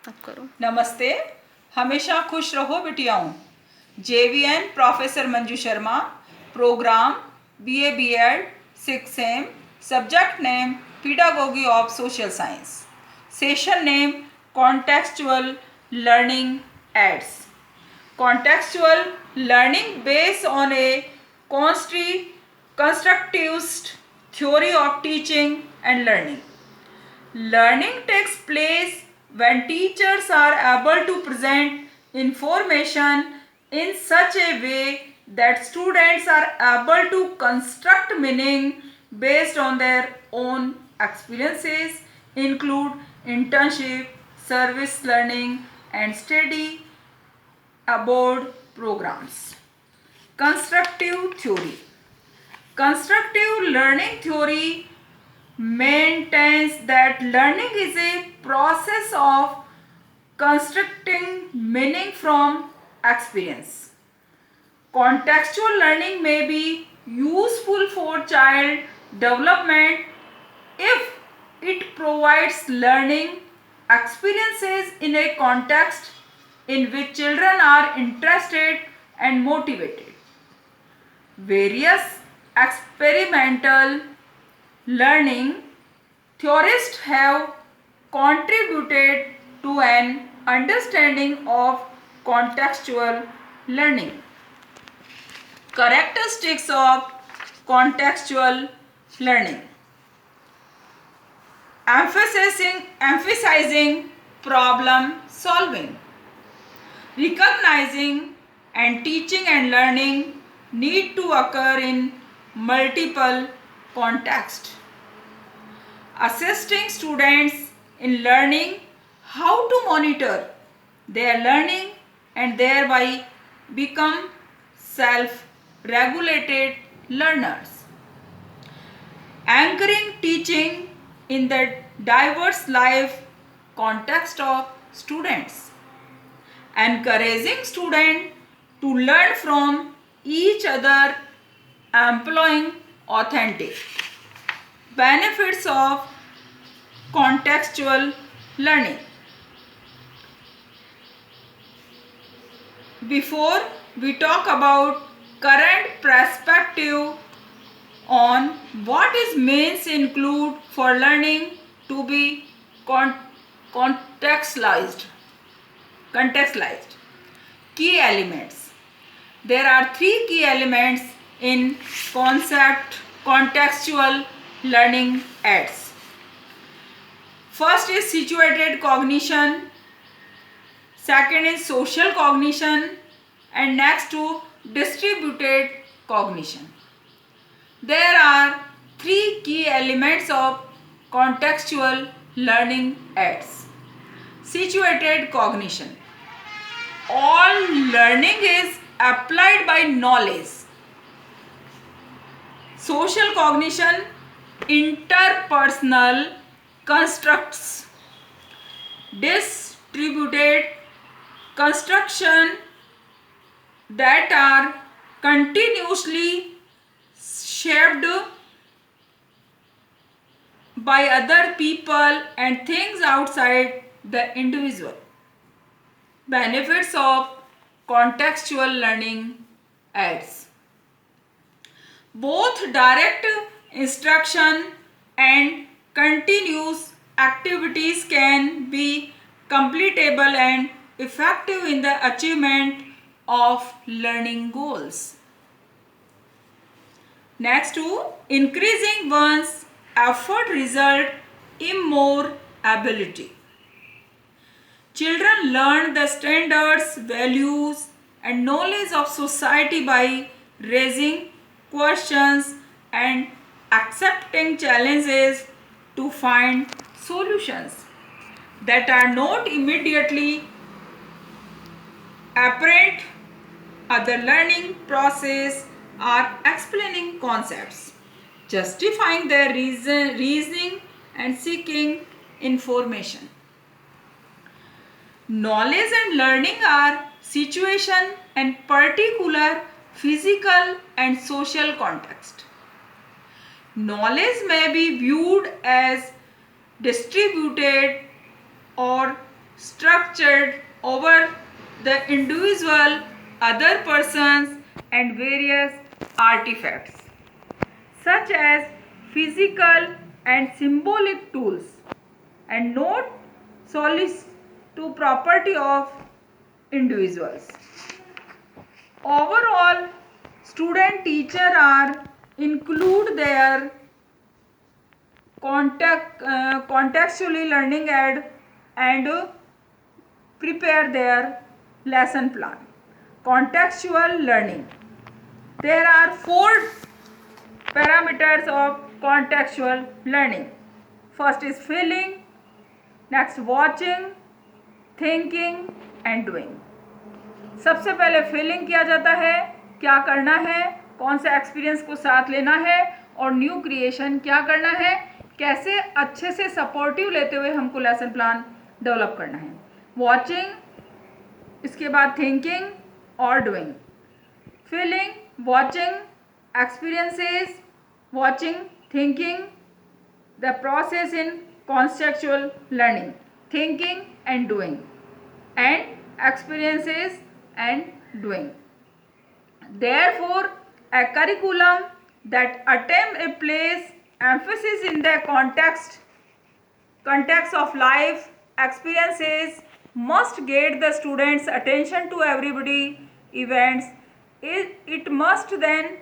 अब करो। नमस्ते, हमेशा खुश रहो बिटियाओं। JVN professor Manju Sharma, programme BA B.Ed 6M, subject name Pedagogy of Social Science, session name Contextual Learning Aids. Contextual learning based on a constructivist theory of teaching and learning. Learning takes place when teachers are able to present information in such a way that students are able to construct meaning based on their own experiences, include internship, service learning, and study abroad programs. Constructive theory. Constructive learning theory maintains that learning is a process of constructing meaning from experience. Contextual learning may be useful for child development if it provides learning experiences in a context in which children are interested and motivated. Various experimental learning theorists have contributed to an understanding of contextual learning. Characteristics of contextual learning. Emphasizing problem solving. Recognizing and teaching and learning need to occur in multiple contexts. Assisting students in learning how to monitor their learning and thereby become self-regulated learners. Anchoring teaching in the diverse life context of students. Encouraging students to learn from each other, employing authentic. Benefits of contextual learning. Before we talk about current perspective on what is means include for learning to be contextualized. Key elements. There are 3 key elements in contextual learning aids. First is situated cognition, second is social cognition, and next to distributed cognition. There are 3 key elements of contextual learning aids. Situated cognition. All learning is applied by knowledge. Social cognition, interpersonal constructs. Distributed construction that are continuously shaped by other people and things outside the individual. Benefits of contextual learning aids. Both direct instruction and continuous activities can be completable and effective in the achievement of learning goals. Next to increasing one's effort result in more ability. Children learn the standards, values, and knowledge of society by raising questions and accepting challenges to find solutions that are not immediately apparent. Other learning process are explaining concepts, justifying their reasoning, and seeking information. Knowledge and learning are situation and particular physical and social context. Knowledge may be viewed as distributed or structured over the individual, other persons, and various artifacts, such as physical and symbolic tools, and not solely to property of individuals. Overall, student teacher are include their contextually learning and prepare their lesson plan. Contextual learning. There are 4 parameters of contextual learning. First is feeling, next watching, thinking and doing. सबसे पहले feeling किया जाता है, क्या करना है, कौन सा एक्सपीरियंस को साथ लेना है, और न्यू क्रिएशन क्या करना है, कैसे अच्छे से सपोर्टिव लेते हुए हमको लेसन प्लान डेवलप करना है. वॉचिंग, इसके बाद थिंकिंग और doing. Feeling, watching, experiences, watching, thinking, the process in conceptual learning, thinking and doing, and experiences and doing. Therefore, a curriculum that attempt a place emphasis in the context of life experiences must get the students' attention to everybody events. It must then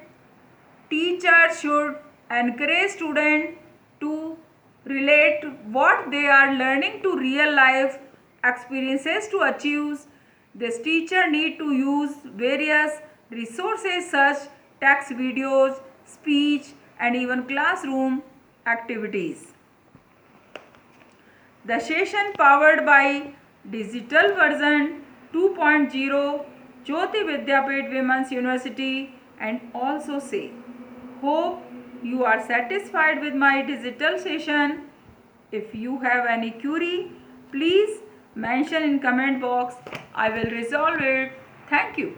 teachers should encourage students to relate what they are learning to real life experiences to achieve. This teacher need to use various resources such text videos, speech and even classroom activities. The session powered by digital version 2.0 Jyoti Vidyapeeth Women's University and also say, hope you are satisfied with my digital session. If you have any query, please mention in comment box. I will resolve it. Thank you.